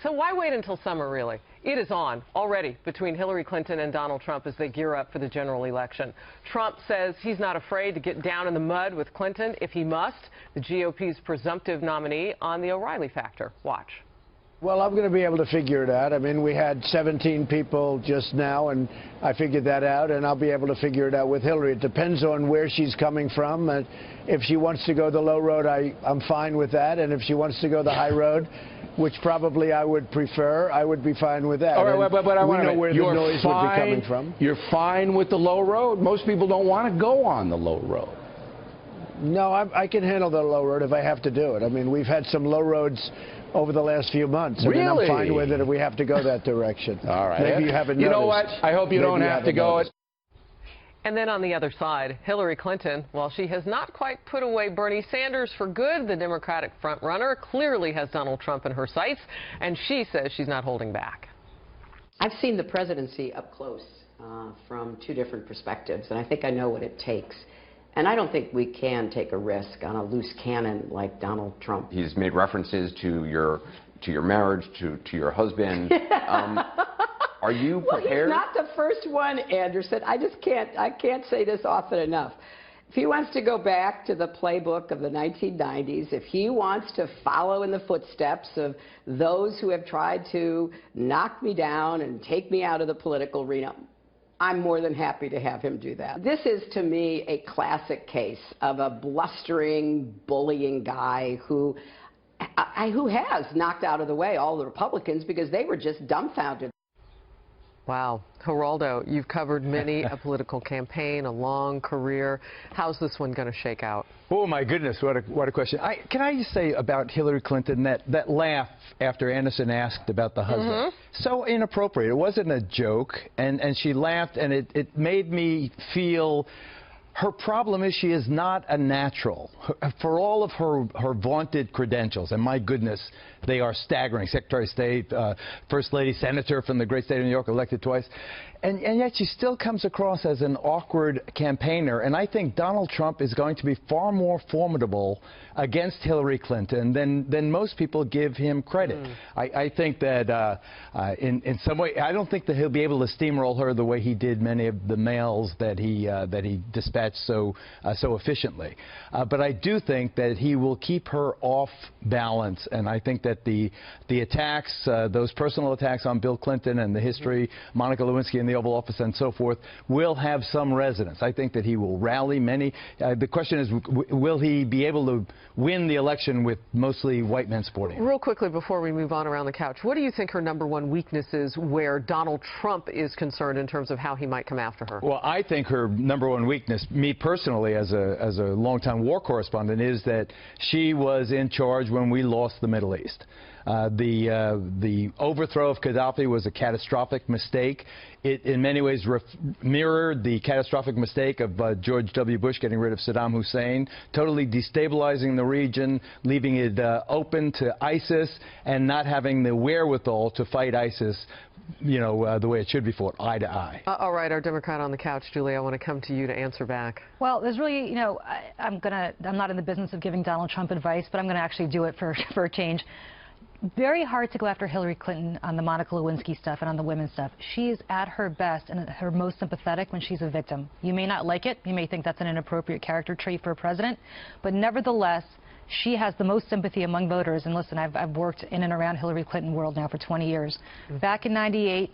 So why wait until summer, really? It is on already between Hillary Clinton and Donald Trump as they gear up for the general election. Trump says he's not afraid to get down in the mud with Clinton if he must. The GOP's presumptive nominee on the O'Reilly factor. Watch. Well, I'm going to be able to figure it out. I mean, we had 17 people just now, and I figured that out, and I'll be able to figure it out with Hillary. It depends on where she's coming from. And if she wants to go the low road, I'm fine with that. And if she wants to go the high road, which probably I would prefer, I would be fine with that. All right, but I want to know where the noise would be coming from. You're fine with the low road? Most people don't want to go on the low road. No, I can handle the low road if I have to do it. I mean, we've had some low roads over the last few months. Really? I mean, I'm fine with it if we have to go that direction. All right. Maybe you haven't noticed. You know what? I hope you don't have to go it. And then on the other side, Hillary Clinton, while she has not quite put away Bernie Sanders for good, the Democratic frontrunner clearly has Donald Trump in her sights, and she says she's not holding back. I've seen the presidency up close from two different perspectives, and I think I know what it takes. And I don't think we can take a risk on a loose cannon like Donald Trump. He's made references to your marriage, to your husband. Are you prepared? Well, he's not the first one, Anderson. I can't say this often enough. If he wants to go back to the playbook of the 1990s, if he wants to follow in the footsteps of those who have tried to knock me down and take me out of the political arena, I'm more than happy to have him do that. This is, to me, a classic case of a blustering, bullying guy who has knocked out of the way all the Republicans because they were just dumbfounded. Wow. Geraldo, you've covered many a political campaign, a long career. How's this one going to shake out? Oh, my goodness, what a question. Can I just say about Hillary Clinton, that laugh after Anderson asked about the husband? So inappropriate. It wasn't a joke, and she laughed, and it made me feel... Her problem is she is not a natural. For all of her vaunted credentials, and my goodness, they are staggering. Secretary of State, First Lady, Senator from the great state of New York, elected twice. And yet she still comes across as an awkward campaigner. And I think Donald Trump is going to be far more formidable against Hillary Clinton than most people give him credit. I think that in some way, I don't think that he'll be able to steamroll her the way he did many of the males that he dispatched so efficiently. But I do think that he will keep her off balance. And I think that the attacks, those personal attacks on Bill Clinton and the history, Monica Lewinsky in the Oval Office and so forth, will have some resonance. I think that he will rally many. The question is, will he be able to win the election with mostly white men supporting him? Real quickly before we move on around the couch, what do you think her #1 weakness is where Donald Trump is concerned in terms of how he might come after her? Well, I think her #1 weakness, me personally as a longtime war correspondent, is that she was in charge when we lost the Middle East. The overthrow of Gaddafi was a catastrophic mistake. It, in many ways, mirrored the catastrophic mistake of George W. Bush getting rid of Saddam Hussein, totally destabilizing the region, leaving it open to ISIS, and not having the wherewithal to fight ISIS, you know, the way it should be fought, eye to eye. All right, our Democrat on the couch, Julie, I want to come to you to answer back. Well, there's really, you know, I'm not in the business of giving Donald Trump advice, but I'm going to actually do it for a change. Very hard to go after Hillary Clinton on the Monica Lewinsky stuff and on the women's stuff. She is at her best and her most sympathetic when she's a victim. You may not like it. You may think that's an inappropriate character trait for a president. But nevertheless, she has the most sympathy among voters. And listen, I've worked in and around Hillary Clinton world now for 20 years. Back in '98,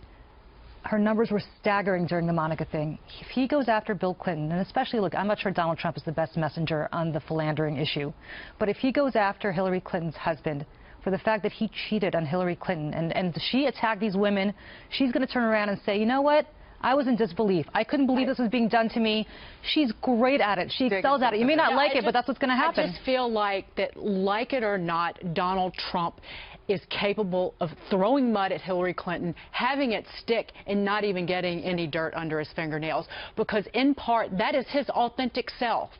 her numbers were staggering during the Monica thing. If he goes after Bill Clinton, and especially, look, I'm not sure Donald Trump is the best messenger on the philandering issue. But if he goes after Hillary Clinton's husband, for the fact that he cheated on Hillary Clinton and she attacked these women, she's going to turn around and say, you know what? I was in disbelief. I couldn't believe this was being done to me. She's great at it. She excels at it. You may not like it, but that's what's going to happen. I just feel like that, like it or not, Donald Trump is capable of throwing mud at Hillary Clinton, having it stick, and not even getting any dirt under his fingernails. Because in part, that is his authentic self.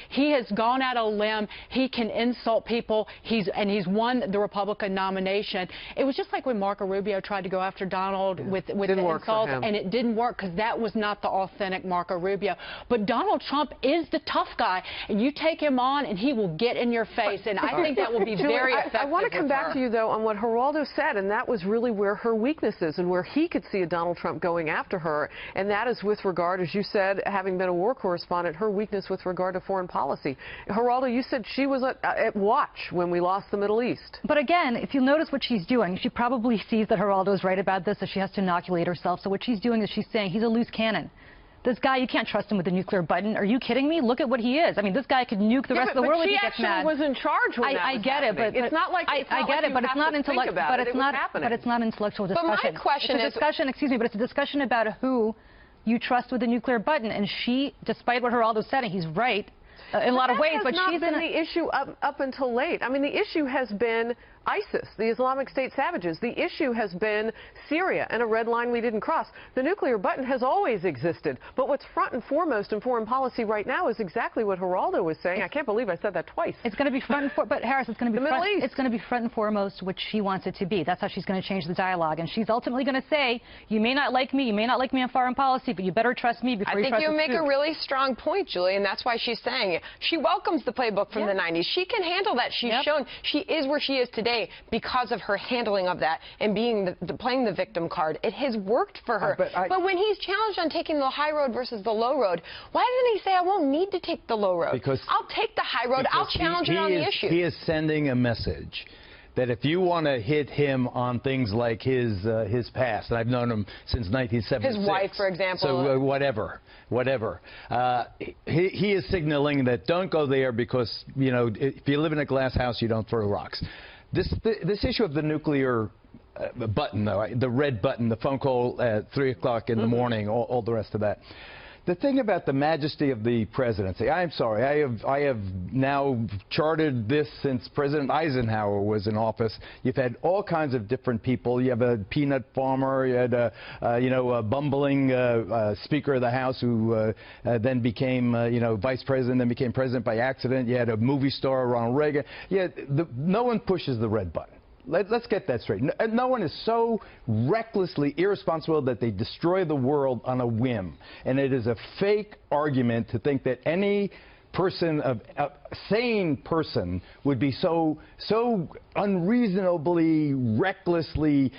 He has gone out on a limb. He can insult people. He's won the Republican nomination. It was just like when Marco Rubio tried to go after Donald with the insults, and it didn't work because that was not the authentic Marco Rubio. But Donald Trump is the tough guy, and you take him on, and he will get in your face, and I think that will be very effective. I want to come back to you, though, on what Geraldo said, and that was really where her weakness is and where he could see a Donald Trump going after her, and that is with regard, as you said, having been a war correspondent, her weakness with regard to foreign policy. Geraldo, you said she was at watch when we lost the Middle East. But again, if you notice what she's doing, she probably sees that Geraldo is right about this, that she has to inoculate herself. So what she's doing is she's saying he's a loose cannon. This guy, you can't trust him with the nuclear button. Are you kidding me? Look at what he is. I mean, this guy could nuke the rest of the world if he gets mad. But she actually was in charge when that was happening. It's not like I get it, but it's not intellectual. But it's not intellectual discussion. But my question is, excuse me, but it's a discussion about who you trust with the nuclear button. And she, despite what Geraldo said, and he's right in a lot of ways, but she's been the issue up until late. I mean, the issue has been ISIS, the Islamic State savages. The issue has been Syria and a red line we didn't cross. The nuclear button has always existed. But what's front and foremost in foreign policy right now is exactly what Geraldo was saying. I can't believe I said that twice. It's going to be front and foremost, but Harris, it's going to be it's going to be front and foremost what she wants it to be. That's how she's going to change the dialogue. And she's ultimately going to say, you may not like me on foreign policy, but you better trust me before you trust the I think you make a really strong point, Julie, and that's why she's saying it. She welcomes the playbook from the 90s. She can handle that. She's shown she is where she is today because of her handling of that and being playing the victim card. It has worked for her. But when he's challenged on taking the high road versus the low road, why doesn't he say, I won't need to take the low road? Because I'll take the high road. I'll challenge it on the issue. He is sending a message that if you want to hit him on things like his past, and I've known him since 1976. His wife, for example. So whatever. He is signaling that don't go there because, you know, if you live in a glass house, you don't throw rocks. This issue of the nuclear button, though, the red button, the phone call at 3 o'clock in the morning, all the rest of that. The thing about the majesty of the presidency, I'm sorry, I have now charted this since President Eisenhower was in office. You've had all kinds of different people. You have a peanut farmer. You had a bumbling Speaker of the House who then became vice president, then became president by accident. You had a movie star, Ronald Reagan. No one pushes the red button. Let's get that straight. No one is so recklessly irresponsible that they destroy the world on a whim. And it is a fake argument to think that any person, a sane person, would be so unreasonably, recklessly,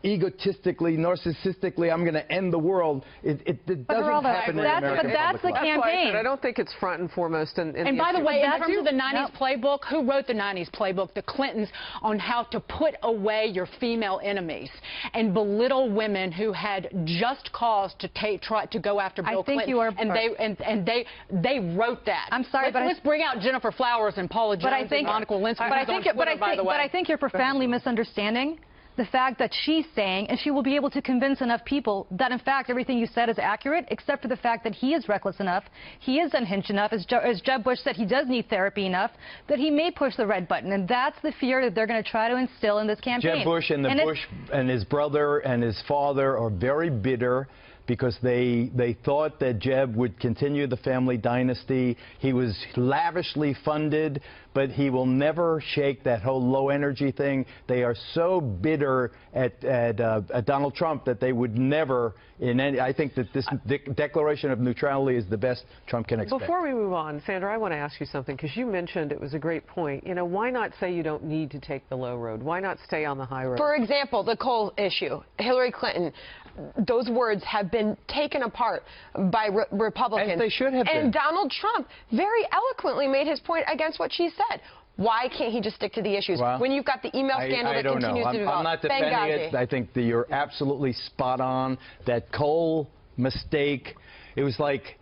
egotistically, narcissistically, I'm going to end the world. It doesn't happen in American But that's the campaign. I don't think it's front and foremost. And by the way, in terms of the 90s playbook, who wrote the 90s playbook? The Clintons, on how to put away your female enemies and belittle women who had just cause to try to go after Bill Clinton. And they wrote that. I'm sorry, but let's bring out Jennifer Flowers and Paula Jones and Monica Lewinsky. But I think you're profoundly misunderstanding the fact that she's saying, and she will be able to convince enough people that, in fact, everything you said is accurate, except for the fact that he is reckless enough, he is unhinged enough, as Jeb Bush said, he does need therapy enough, that he may push the red button. And that's the fear that they're going to try to instill in this campaign. Jeb Bush and Bush and his brother and his father are very bitter because they thought that Jeb would continue the family dynasty. He was lavishly funded, but he will never shake that whole low energy thing. They are so bitter at Donald Trump that they would never, I think that this declaration of neutrality is the best Trump can expect. Before we move on, Sandra, I want to ask you something, because you mentioned it was a great point. You know, why not say you don't need to take the low road? Why not stay on the high road? For example, the coal issue. Hillary Clinton, those words have been taken apart by Republicans. As they should have been. And Donald Trump very eloquently made his point against what she said. Why can't he just stick to the issues when you've got the email scandal that continues to develop? I'm not defending it. I think that you're absolutely spot on. That coal mistake, it was like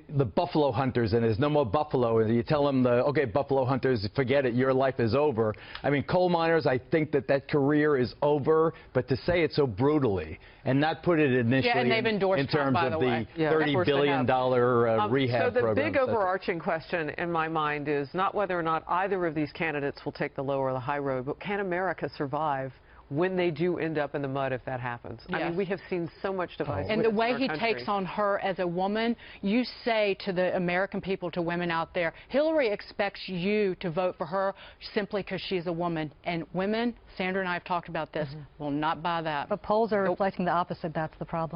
the buffalo hunters, and there's no more buffalo, and you tell them, okay, buffalo hunters, forget it, your life is over. I mean, coal miners, I think that career is over, but to say it so brutally and not put it initially in terms of the $30 billion rehab program. So the big overarching question in my mind is not whether or not either of these candidates will take the low or the high road, but can America survive when they do end up in the mud if that happens. I Yes. mean, we have seen so much divisiveness And the in way our he country. takes on her as a woman, you say to the American people, to women out there, Hillary expects you to vote for her simply because she's a woman. And women, Sandra and I have talked about this, will not buy that. But polls are reflecting the opposite. That's the problem.